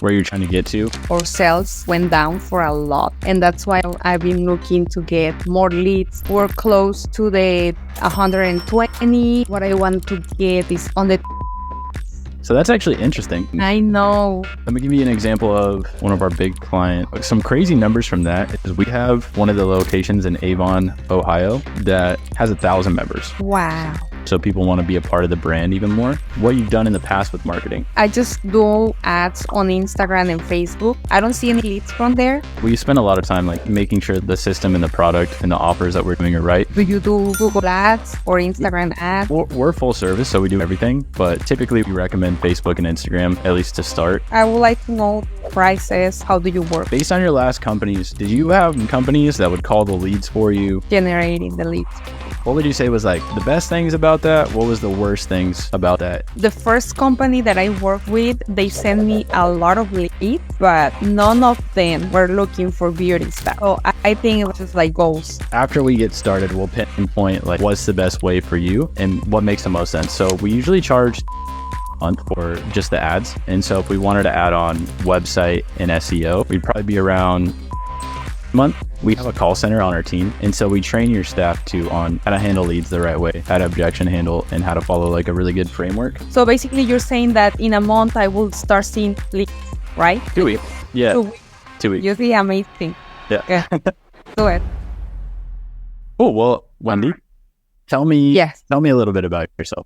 where you're trying to get to. Our sales went down for a lot. And that's why I've been looking to get more leads. We're close to the 120. What I want to get is on the... So that's actually interesting. I know. Let me give you an example of one of our big clients. Some crazy numbers from that is we have one of the locations in Avon, Ohio that has 1,000 members. Wow. So people want to be a part of the brand even more. What you've done in the past with marketing? I just do ads on Instagram and Facebook. I don't see any leads from there. We spend a lot of time like making sure the system and the product and the offers that we're doing are right. Do you do Google ads or Instagram ads? We're full service, so we do everything. But typically we recommend Facebook and Instagram, at least to start. I would like to know prices. How do you work? Based on your last companies, did you have companies that would call the leads for you? Generating the leads. What would you say was like the best things about that? What was the worst things about that? The first company that I worked with, they sent me a lot of leads, but none of them were looking for beauty stuff. So I think it was just like goals. After we get started, we'll pinpoint like what's the best way for you and what makes the most sense. So we usually charge a month for just the ads. And so if we wanted to add on website and SEO, we'd probably be around month. We have a call center on our team, and so we train your staff on how to handle leads the right way, how to objection handle, and how to follow like a really good framework. So basically you're saying that in a month I will start seeing leads, right? 2 weeks. Yeah. 2 weeks. 2 weeks. You see, amazing. Yeah. Go ahead. Oh, well, Wendy, tell me a little bit about yourself.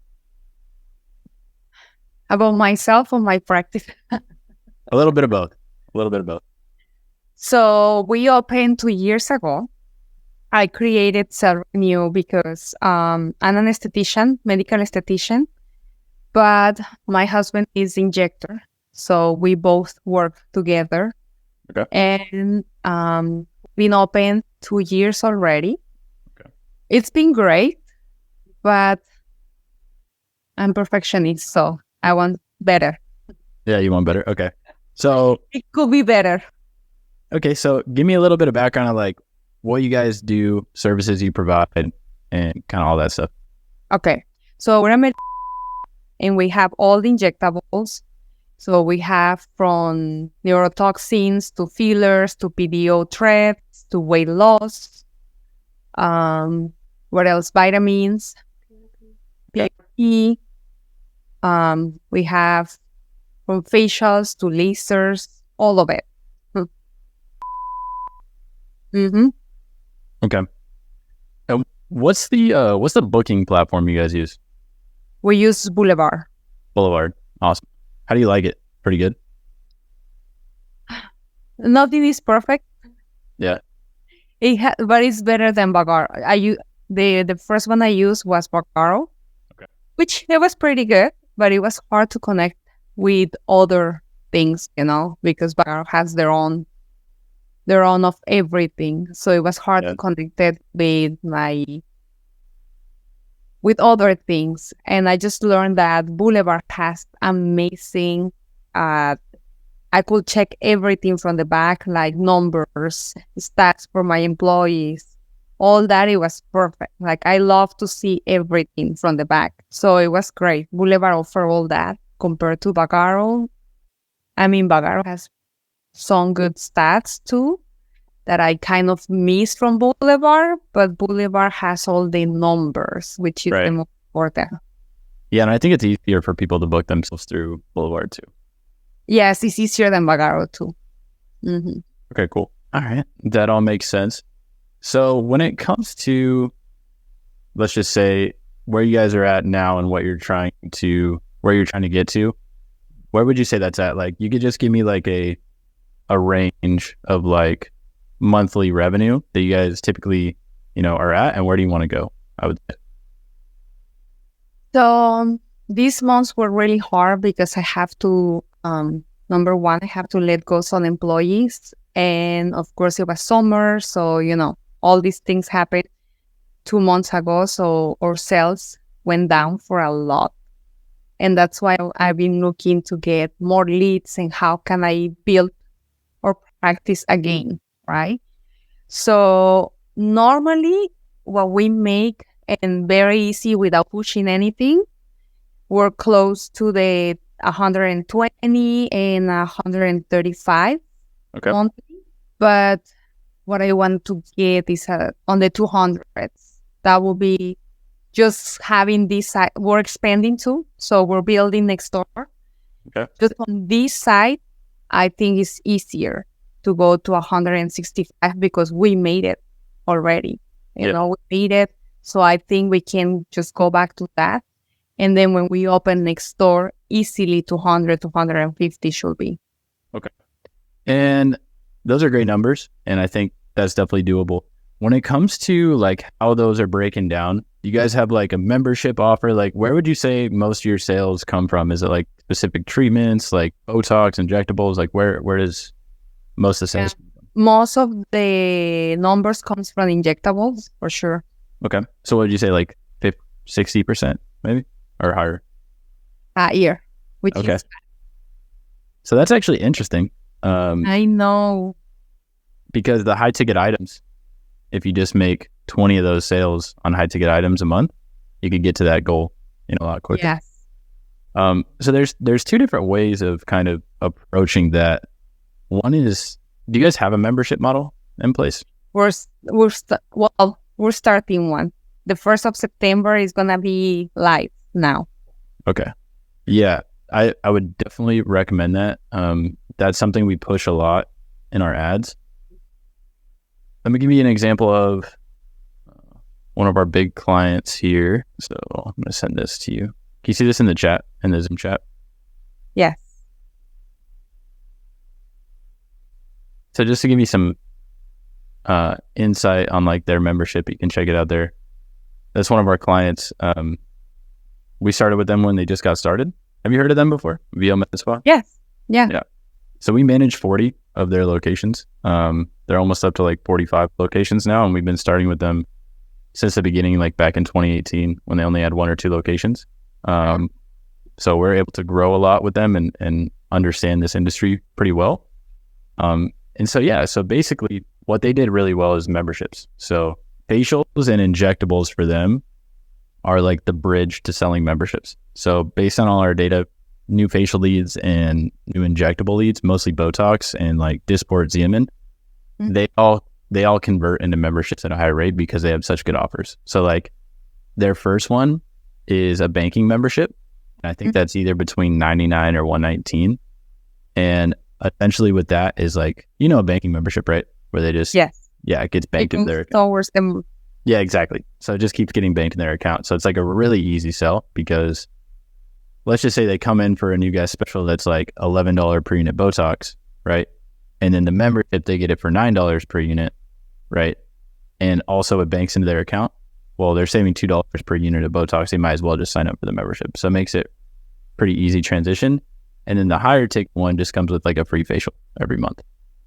About myself or my practice? A little bit of both. A little bit of both. So we opened 2 years ago. I created Self-Renew because I'm an esthetician, medical esthetician, but my husband is injector. So we both work together. Okay. And been open 2 years already. Okay. It's been great, but I'm perfectionist, so I want better. Yeah, you want better? Okay. So it could be better. Okay, so give me a little bit of background on like what you guys do, services you provide, and kind of all that stuff. Okay, so we're a and we have all the injectables. So we have from neurotoxins to fillers to PDO threads to weight loss. What else? Vitamins, PRP. We have from facials to lasers, all of it. Mm-hmm. Okay. What's the booking platform you guys use? We use Boulevard. Boulevard. Awesome. How do you like it? Pretty good? Nothing is perfect. Yeah. But it's better than Bagaro. The first one I used was Bagaro, okay, which it was pretty good, but it was hard to connect with other things, because Bagaro has their own of everything. So it was hard to connect it with other things. And I just learned that Boulevard has amazing, I could check everything from the back, like numbers, stats for my employees, all that. It was perfect. Like I love to see everything from the back. So it was great. Boulevard offered all that compared to Bagaro. I mean, Bagaro has some good stats too that I kind of miss from Boulevard, but Boulevard has all the numbers, which is the most important. Yeah, and I think it's easier for people to book themselves through Boulevard too. Yes, it's easier than Bagaro too. Mm-hmm. Okay, cool. All right, that all makes sense. So when it comes to, let's just say, where you guys are at now and where you're trying to get to, where would you say that's at? Like, you could just give me like a range of like monthly revenue that you guys typically, are at, and where do you want to go? I would say. So these months were really hard because I have to, number one, I have to let go some employees, and of course it was summer, so all these things happened 2 months ago. So our sales went down for a lot. And that's why I've been looking to get more leads and how can I build or practice again, right? So normally what we make, and very easy without pushing anything, we're close to the 120 and 135 Okay. monthly. But what I want to get is on the 200s. That will be just having this side. We're expanding too. So we're building next door. Okay. Just on this side, I think it's easier to go to 165 because we made it already. You know, we made it. So I think we can just go back to that. And then when we open next door, easily 200, 250 should be. Okay. And those are great numbers. And I think that's definitely doable. When it comes to like how those are breaking down, you guys have like a membership offer. Like where would you say most of your sales come from? Is it like specific treatments, like Botox, injectables? Like where does most of the sales come from? Most of the numbers comes from injectables for sure. Okay. So what did you say, like 60% maybe or higher? A year. Which Okay. is, So that's actually interesting. I know. Because the high ticket items, if you just make 20 of those sales on high ticket items a month, you could get to that goal a lot quicker. Yes. So there's two different ways of kind of approaching that. One is, do you guys have a membership model in place? We're starting one. The 1st of September is gonna be live now. Okay. Yeah, I would definitely recommend that. That's something we push a lot in our ads. Let me give you an example of one of our big clients here. So I'm going to send this to you. Can you see this in the chat, in the Zoom chat? Yes. So just to give you some insight on like their membership, you can check it out there. That's one of our clients. We started with them when they just got started. Have you heard of them before? VO Med Spa? Yes. Yeah. So we manage 40 of their locations. They're almost up to like 45 locations now, and we've been starting with them since the beginning, like back in 2018 when they only had 1 or 2 locations. So we're able to grow a lot with them and understand this industry pretty well. And so basically what they did really well is memberships. So facials and injectables for them are like the bridge to selling memberships. So based on all our data, new facial leads and new injectable leads, mostly Botox and like Dysport, Xeomin, they all convert into memberships at a higher rate because they have such good offers. So like their first one is a banking membership. I think that's either between $99 or $119. And essentially with that is like, a banking membership, right? Where they just, it gets banked in their account. Towards them. Yeah, exactly. So it just keeps getting banked in their account. So it's like a really easy sell because let's just say they come in for a new guest special that's like $11 per unit Botox, right? And then the membership, they get it for $9 per unit, right? And also it banks into their account. Well, they're saving $2 per unit of Botox. They might as well just sign up for the membership. So it makes it pretty easy transition. And then the higher ticket one just comes with like a free facial every month.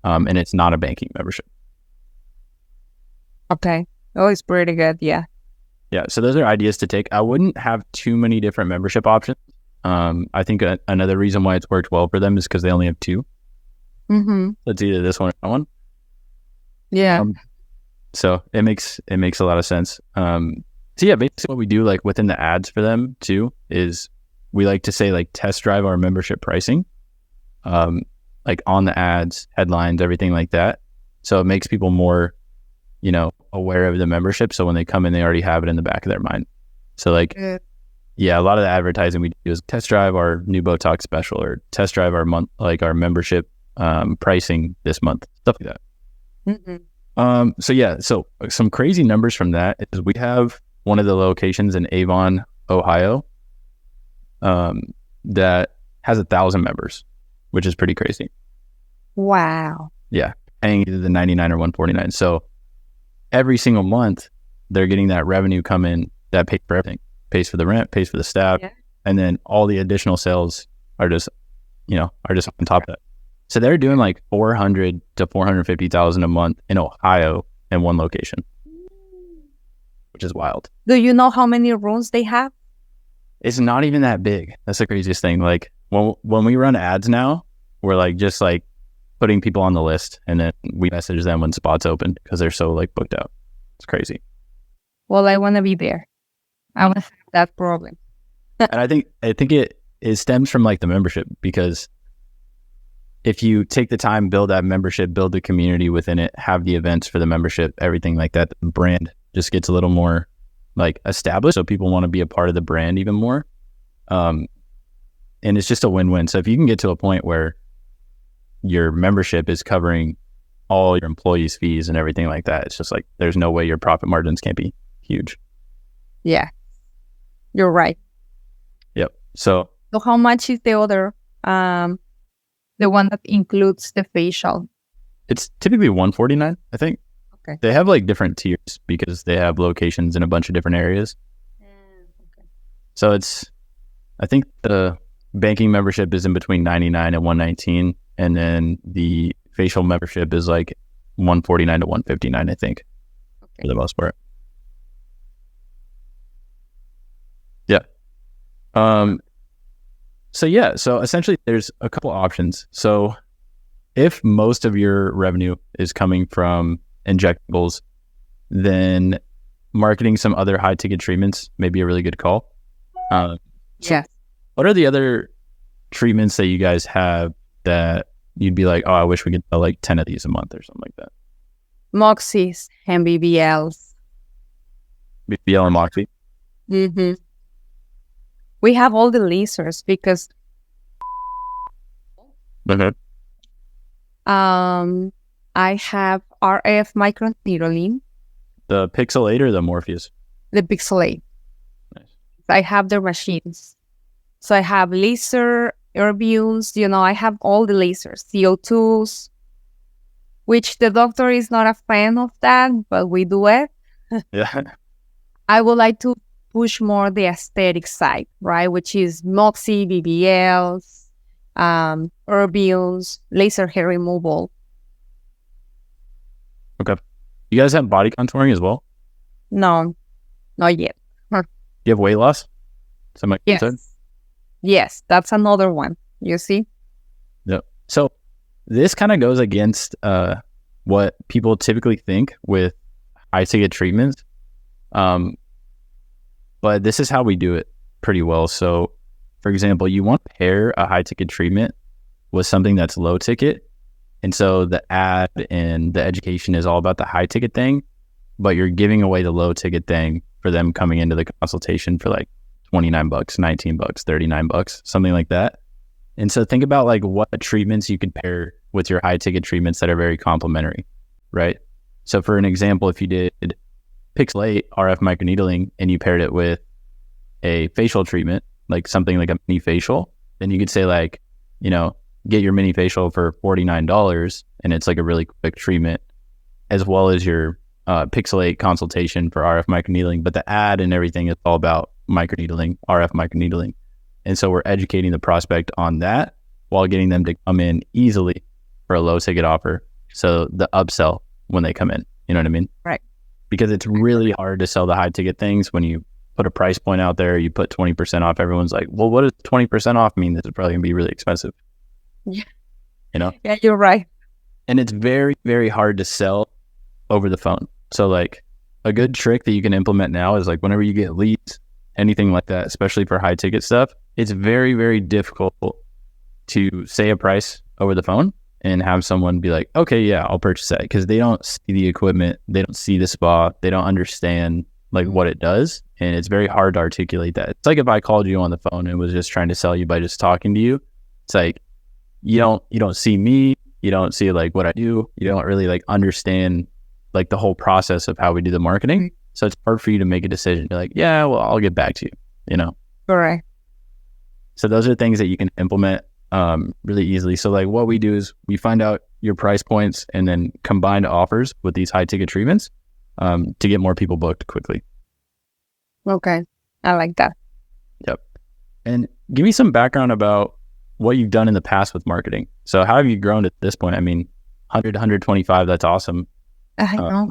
And it's not a banking membership. Okay. Oh, it's pretty good. Yeah. Yeah. So those are ideas to take. I wouldn't have too many different membership options. I think another reason why it's worked well for them is because they only have 2. Mm-hmm. It's either this one or that one. Yeah. So it makes a lot of sense. So yeah, basically what we do like within the ads for them too is we like to say like test drive our membership pricing, like on the ads, headlines, everything like that. So it makes people more, aware of the membership. So when they come in, they already have it in the back of their mind. So like, yeah, a lot of the advertising we do is test drive our new Botox special or test drive our month, like our membership pricing this month, stuff like that. Mm-hmm. So some crazy numbers from that is we have one of the locations in Avon, Ohio, that has 1,000 members, which is pretty crazy. Wow. Yeah. Paying either the $99 or $149. So every single month they're getting that revenue come in that pays for everything, pays for the rent, pays for the staff. Yeah. And then all the additional sales are just on top of that. So they're doing like $400,000 to $450,000 a month in Ohio in one location, which is wild. Do you know how many rooms they have? It's not even that big. That's the craziest thing. Like when we run ads now, we're like just like putting people on the list and then we message them when spots open because they're so like booked out. It's crazy. Well, I want to be there. I want to have that problem. And I think it stems from like the membership, because if you take the time, build that membership, build the community within it, have the events for the membership, everything like that, the brand just gets a little more like established. So people want to be a part of the brand even more. And it's just a win-win. So if you can get to a point where your membership is covering all your employees' fees and everything like that, it's just like, there's no way your profit margins can't be huge. Yeah, you're right. Yep. So how much is the other, the one that includes the facial? It's typically $149, I think. Okay. They have like different tiers because they have locations in a bunch of different areas. Okay. So I think the banking membership is in between $99 and $119, and then the facial membership is like $149 to $159, I think, for the most part. Yeah. So essentially there's a couple options. So if most of your revenue is coming from injectables, then marketing some other high ticket treatments may be a really good call. Yes. What are the other treatments that you guys have that you'd be like, oh, I wish we could sell like 10 of these a month or something like that? Moxies and BBLs. BBL and Moxie? Mm-hmm. We have all the lasers because I have RF microneedling. The Pixel 8 or the Morpheus? The Pixel 8. Nice. I have their machines. So I have laser, Erbiums, I have all the lasers, CO2s, which the doctor is not a fan of that, but we do it. Yeah. I would like to push more the aesthetic side, right? Which is Moxie, BBLs, Erbiums, laser hair removal. Okay. You guys have body contouring as well? No, not yet. You have weight loss? Yes. Yes, that's another one. You see? Yep. So this kind of goes against what people typically think with high ticket treatments. But this is how we do it pretty well. So for example, you want to pair a high ticket treatment with something that's low ticket. And so the ad and the education is all about the high ticket thing, but you're giving away the low ticket thing for them coming into the consultation for like $29, $19, $39, something like that. And so think about like what treatments you could pair with your high ticket treatments that are very complementary, right? So for an example, if you did Pixel 8 RF microneedling and you paired it with a facial treatment, like something like a mini facial, then you could say like, get your mini facial for $49 and it's like a really quick treatment, as well as your Pixel 8 consultation for RF microneedling. But the ad and everything is all about microneedling, RF microneedling. And so we're educating the prospect on that while getting them to come in easily for a low ticket offer. So the upsell when they come in, you know what I mean? Right. Because it's really hard to sell the high ticket things when you put a price point out there, you put 20% off. Everyone's like, well, what does 20% off mean? This is probably gonna be really expensive. Yeah. Yeah, you're right. And it's very, very hard to sell over the phone. So like a good trick that you can implement now is like whenever you get leads, anything like that, especially for high ticket stuff, it's very, very difficult to say a price over the phone and have someone be like, okay, yeah, I'll purchase that, because they don't see the equipment, they don't see the spa, they don't understand like what it does. And it's very hard to articulate that. It's like if I called you on the phone and was just trying to sell you by just talking to you. It's like, you don't see me, you don't see like what I do, you don't really like understand like the whole process of how we do the marketing. So it's hard for you to make a decision. You're like, yeah, well, I'll get back to you, Correct. So those are things that you can implement really easily. So like what we do is we find out your price points and then combine offers with these high ticket treatments to get more people booked quickly. Okay. I like that. Yep. And give me some background about what you've done in the past with marketing. So how have you grown at this point? I mean, 100, 125, that's awesome. I know.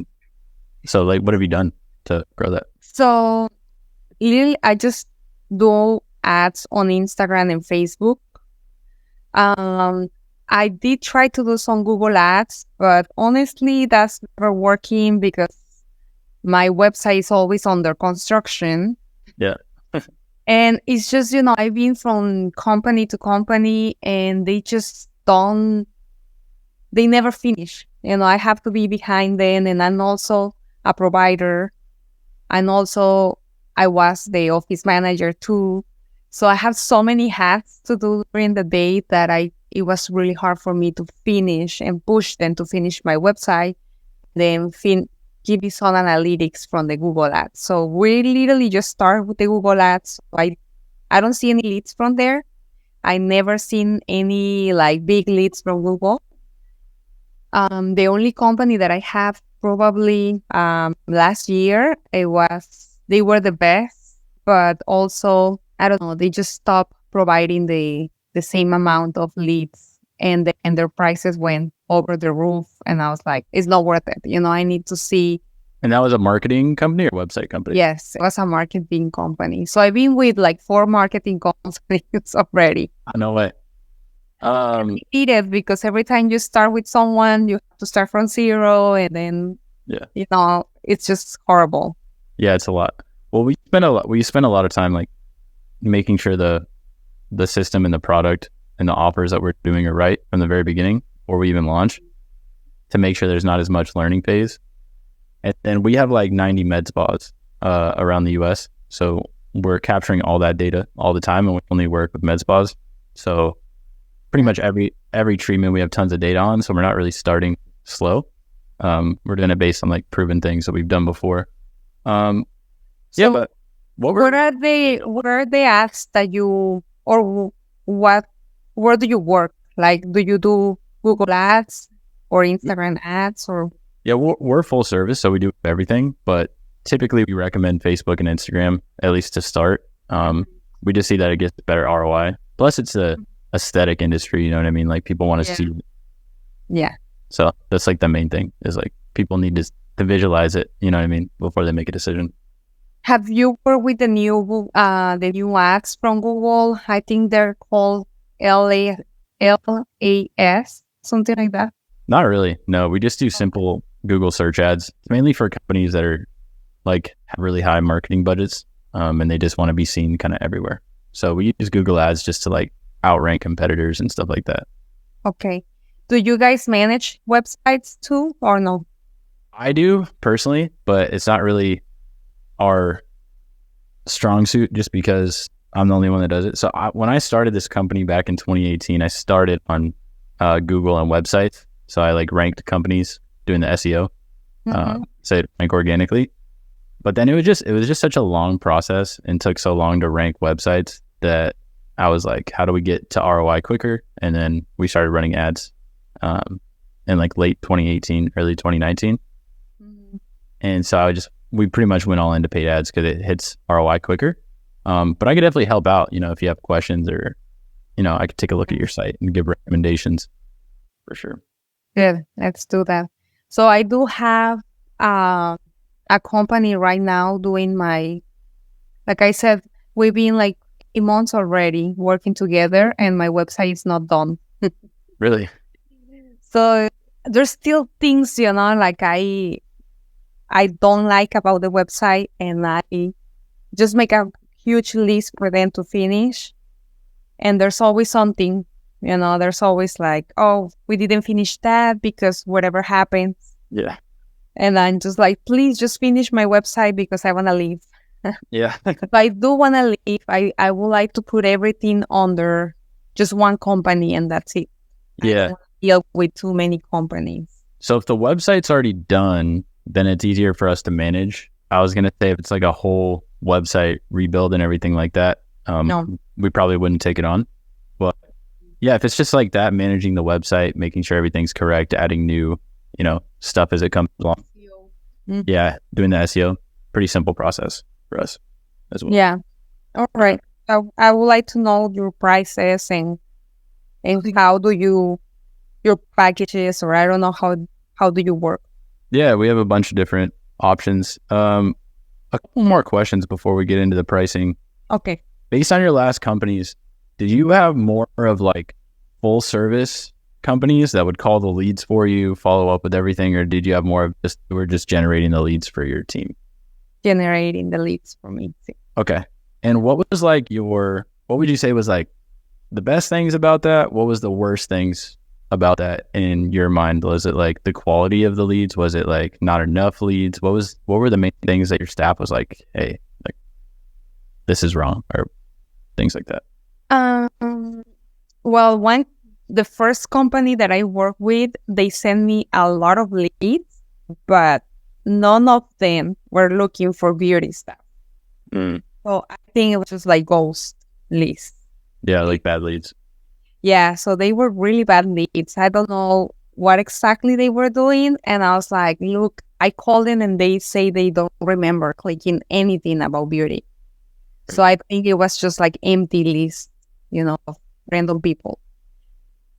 So like, what have you done to grow that? So literally, I just do ads on Instagram and Facebook. I did try to do some Google ads, but honestly, that's never working because my website is always under construction. Yeah. And it's just, I've been from company to company and they never finish. I have to be behind them, and I'm also a provider. And also I was the office manager too. So I have so many hats to do during the day that it was really hard for me to finish and push them to finish my website, then give you some analytics from the Google Ads. So we literally just start with the Google Ads. I don't see any leads from there. I never seen any like big leads from Google. The only company that I have probably last year, they were the best, but also, I don't know, they just stopped providing the same amount of leads, and their prices went over the roof. And I was like, it's not worth it. I need to see. And that was a marketing company or website company? Yes, it was a marketing company. So I've been with like 4 marketing companies already. No way. Need it, because every time you start with someone, you have to start from zero, and then it's just horrible. Yeah, it's a lot. Well, we spend a lot of time like making sure the system and the product and the offers that we're doing are right from the very beginning, or we even launch, to make sure there's not as much learning phase. And then we have like 90 med spas around the US, so we're capturing all that data all the time, and we only work with med spas. So pretty much every treatment we have tons of data on, so we're not really starting slow. We're doing it based on like proven things that we've done before. But what are the ads that you, or where do you work? Like, do you do Google Ads or Instagram ads, or? Yeah, we're full service, so we do everything, but typically we recommend Facebook and Instagram, at least to start. We just see that it gets better ROI. Plus it's a aesthetic industry, you know what I mean? Like, people want to see. Yeah. So that's like the main thing, is like people need to visualize it, you know what I mean, before they make a decision. Have you worked with the new ads from Google? I think they're called LAS, something like that. Not really. No, we just do simple Google search ads. It's mainly for companies that are like have really high marketing budgets, and they just want to be seen kind of everywhere. So we use Google Ads just to like outrank competitors and stuff like that. Okay. Do you guys manage websites too, or no? I do personally, but it's not really our strong suit, just because I'm the only one that does it. So when I started this company back in 2018, I started on Google and websites. So I like ranked companies doing the SEO, so it rank organically. But then it was just such a long process and took so long to rank websites that I was like, how do we get to ROI quicker? And then we started running ads in like late 2018, early 2019. And so we pretty much went all into paid ads because it hits ROI quicker. But I could definitely help out, if you have questions, or, I could take a look at your site and give recommendations for sure. Good. Let's do that. So I do have a company right now doing like I said, we've been like 8 months already working together, and my website is not done. Really? So there's still things, like I don't like about the website, and I just make a huge list for them to finish. And there's always something, there's always like, oh, we didn't finish that because whatever happens. Yeah. And I'm just like, please just finish my website because I want to leave. Yeah. If I do want to leave, I would like to put everything under just one company, and that's it. Yeah. I don't want to deal with too many companies. So if the website's already done, then it's easier for us to manage. I was going to say, if it's like a whole website rebuild and everything like that, No. we probably wouldn't take it on. But yeah, if it's just like that, managing the website, making sure everything's correct, adding new, stuff as it comes along. Mm-hmm. Yeah, doing the SEO, pretty simple process for us as well. Yeah. All right. I would like to know your prices and how do your packages, or I don't know, how do you work? Yeah, we have a bunch of different options. A couple more questions before we get into the pricing. Okay. Based on your last companies, did you have more of like full service companies that would call the leads for you, follow up with everything, or did you have more of we're just generating the leads for your team? Generating the leads for me. Okay. And what was like what would you say was like the best things about that? What was the worst things about that in your mind? Was it like the quality of the leads? Was it like not enough leads? What were the main things that your staff was like, hey, like this is wrong, or things like that? Well, the first company that I work with, they sent me a lot of leads, but none of them were looking for beauty stuff. So I think it was just like ghost leads. Yeah, like bad leads. Yeah, so they were really bad leads. I don't know what exactly they were doing. And I was like, look, I called in and they say they don't remember clicking anything about beauty. So I think it was just like empty lists, of random people.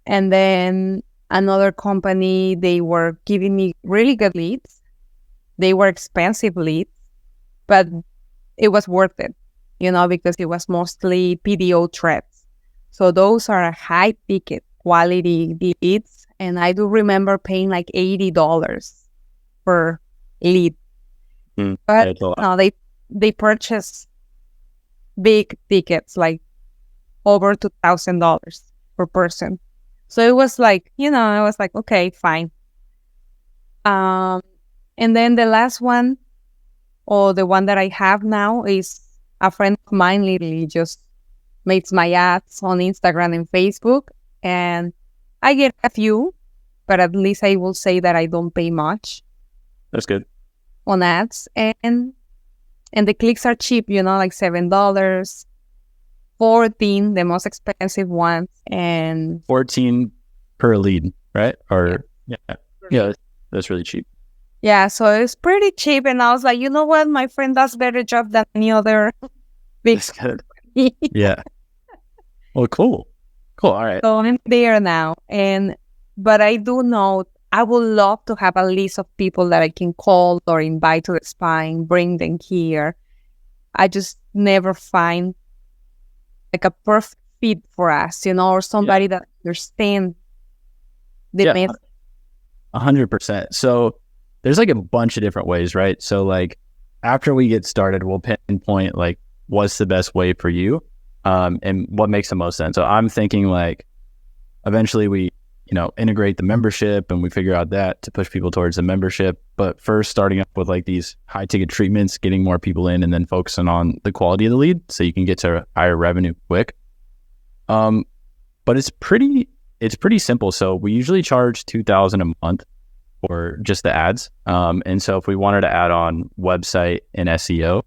And then another company, they were giving me really good leads. They were expensive leads, but it was worth it, because it was mostly PDO threads. So those are high ticket quality leads. And I do remember paying like $80 per lead. But no, they purchased big tickets, like over $2,000 per person. So it was like, I was like, okay, fine. And then the last one, or the one that I have now, is a friend of mine literally just makes my ads on Instagram and Facebook. And I get a few, but at least I will say that I don't pay much. That's good. On ads. And the clicks are cheap, like $7, 14, the most expensive ones, and 14 per lead, right? Or yeah, that's really cheap. Yeah, so it's pretty cheap. And I was like, you know what? My friend does better job than any other big. That's good. Yeah. Well, cool. All right. So I'm there now. But I do know I would love to have a list of people that I can call or invite to the spa and bring them here. I just never find like a perfect fit for us, or somebody that understands the method. 100%. So there's like a bunch of different ways, right? So like after we get started, we'll pinpoint like what's the best way for you, and what makes the most sense. So I'm thinking like eventually we, integrate the membership and we figure out that to push people towards the membership. But first starting up with like these high ticket treatments, getting more people in, and then focusing on the quality of the lead so you can get to higher revenue quick. But it's pretty simple. So we usually charge $2,000 a month for just the ads. And so if we wanted to add on website and SEO,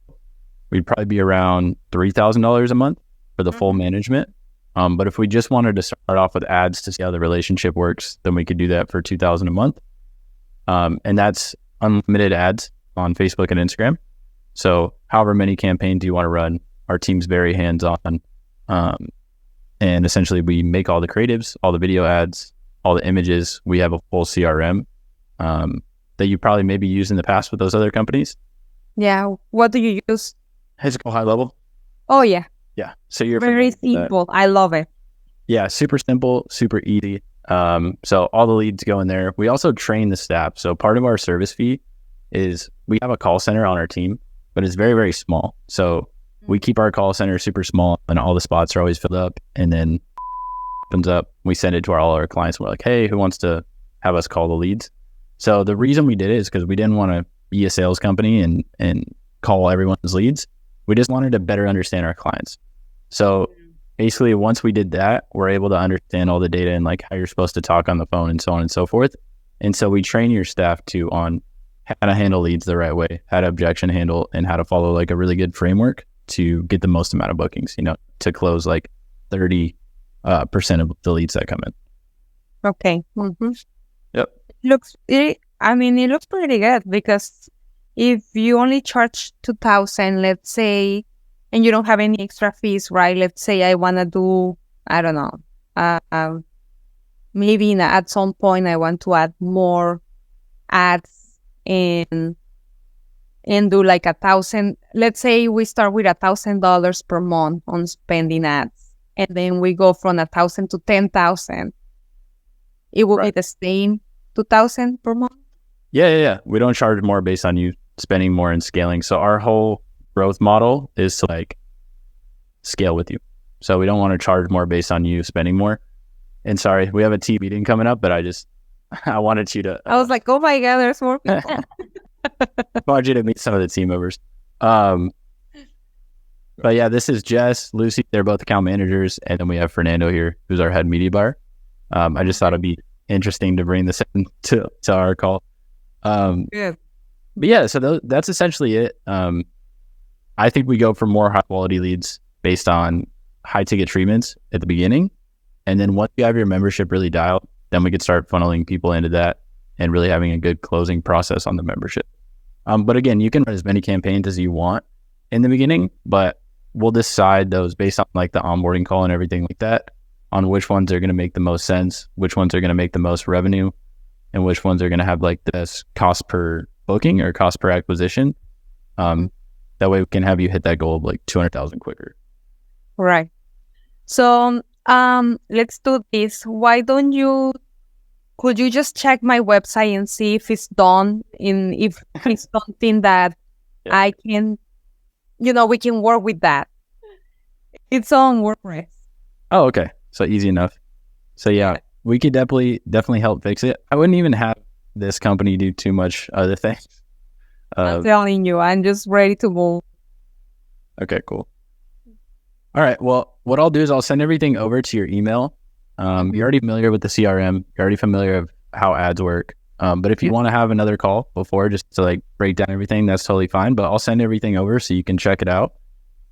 we'd probably be around $3,000 a month for the full management. But if we just wanted to start off with ads to see how the relationship works, then we could do that for $2,000 a month. And that's unlimited ads on Facebook and Instagram. So however many campaigns you want to run, our team's very hands-on. And essentially we make all the creatives, all the video ads, all the images. We have a full CRM that you probably maybe used in the past with those other companies. Yeah. What do you use? Physical high level. Oh, yeah. Yeah. So you're very simple. I love it. Yeah. Super simple, super easy. So all the leads go in there. We also train the staff. So part of our service fee is we have a call center on our team, but it's very, very small. So we keep our call center super small and all the spots are always filled up. And then opens up, we send it to all our clients. We're like, hey, who wants to have us call the leads? So the reason we did it is because we didn't want to be a sales company and call everyone's leads. We just wanted to better understand our clients. So basically, once we did that, we're able to understand all the data and like how you're supposed to talk on the phone and so on and so forth. And so we train your staff on how to handle leads the right way, how to objection handle, and how to follow like a really good framework to get the most amount of bookings, to close like 30% of the leads that come in. Okay. Mm-hmm. Yep. It looks pretty good, because if you only charge $2,000, let's say, and you don't have any extra fees, right? Let's say I want to do, I don't know, maybe at some point I want to add more ads and do like 1,000. Let's say we start with $1,000 per month on spending ads, and then we go from 1,000 to 10,000. It will be the same 2,000 per month. Yeah. We don't charge more based on you spending more and scaling. So our whole growth model is to like scale with you. So we don't want to charge more based on you spending more. And sorry, we have a team meeting coming up, but I wanted you to. I was like, oh my God, there's more people. I wanted you to meet some of the team members. But yeah, this is Jess, Lucy. They're both account managers. And then we have Fernando here, who's our head media buyer. I just thought it'd be interesting to bring this in to our call. Good. But yeah, so that's essentially it. I think we go for more high quality leads based on high ticket treatments at the beginning. And then once you have your membership really dialed, then we could start funneling people into that and really having a good closing process on the membership. But again, you can run as many campaigns as you want in the beginning, but we'll decide those based on like the onboarding call and everything like that, on which ones are going to make the most sense, which ones are going to make the most revenue, and which ones are going to have like the best cost per booking or cost per acquisition. That way we can have you hit that goal of like 200,000 quicker. Right. So let's do this. Could you just check my website and see if it's done, if it's something that I can, we can work with that. It's on WordPress. Oh, okay. So easy enough. So yeah, we could definitely help fix it. I wouldn't even have this company do too much other things. I'm telling you, I'm just ready to move. Okay, cool. All right. Well, what I'll do is I'll send everything over to your email. You're already familiar with the CRM. You're already familiar with how ads work. But if you want to have another call before just to like break down everything, that's totally fine. But I'll send everything over so you can check it out.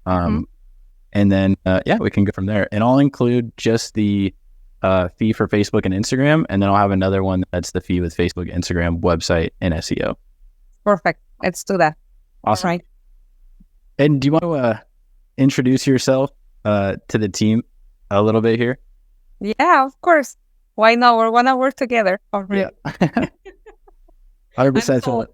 And then, we can go from there. And I'll include just the fee for Facebook and Instagram. And then I'll have another one that's the fee with Facebook, Instagram, website, and SEO. Perfect. Let's do that. Awesome. All right. And do you want to introduce yourself to the team a little bit here? Yeah, of course. Why not? We want to work together. Yeah. 100%.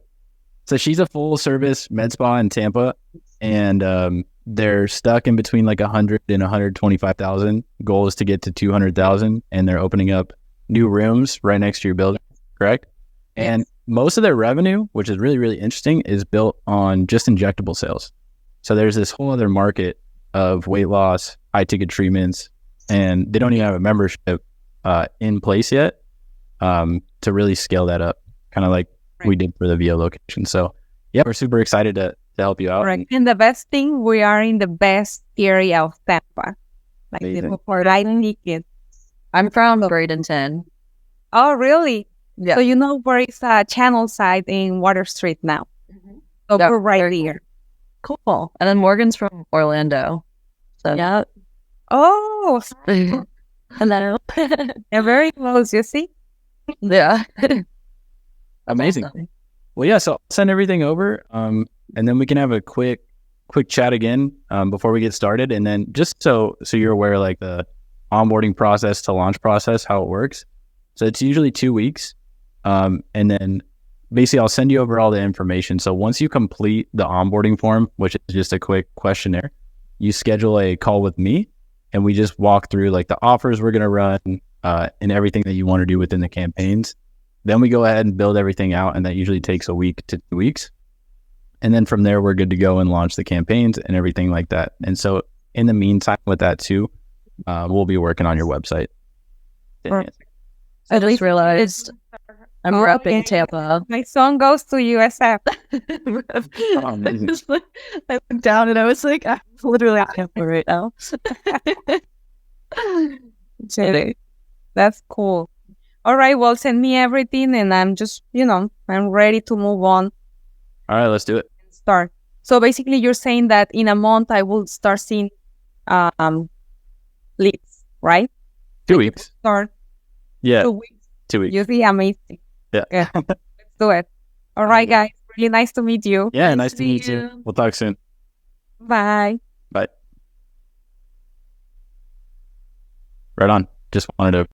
So she's a full service med spa in Tampa, and they're stuck in between like 100 and 125,000. Goal is to get to 200,000, and they're opening up new rooms right next to your building, correct? Yes. And most of their revenue, which is really, really interesting, is built on just injectable sales. So there's this whole other market of weight loss, high ticket treatments, and they don't even have a membership in place yet to really scale that up, kind of like we did for the VO location. So yeah, we're super excited to help you out. Right. And the best thing, we are in the best area of Tampa. Like the right ticket. I'm from Bradenton. Oh, really? Yeah. So you know where is Channel Side in Water Street now? So we're right here. Cool. And then Morgan's from Orlando. So yeah. Oh. And then they're very close, you see? Yeah. Amazing. Awesome. Well, yeah, so I'll send everything over, and then we can have a quick chat again before we get started. And then just so you're aware, like the onboarding process to launch process, how it works. So it's usually 2 weeks. And then basically I'll send you over all the information. So once you complete the onboarding form, which is just a quick questionnaire, you schedule a call with me, and we just walk through like the offers we're going to run and everything that you want to do within the campaigns. Then we go ahead and build everything out, and that usually takes a week to 2 weeks. And then from there, we're good to go and launch the campaigns and everything like that. And so in the meantime with that too, we'll be working on your website. I just realized I'm repping Tampa. My song goes to USF. I looked down and I was like, I'm literally at Tampa right now. That's cool. All right, well, send me everything, and I'm just, I'm ready to move on. All right, let's do it. Start. So basically, you're saying that in a month, I will start seeing leads, right? 2 weeks. Start. Yeah. 2 weeks. 2 weeks. You see, amazing. Yeah. Let's do it. All right, guys. Really nice to meet you. Yeah, nice to meet you. We'll talk soon. Bye. Bye. Right on. Just wanted to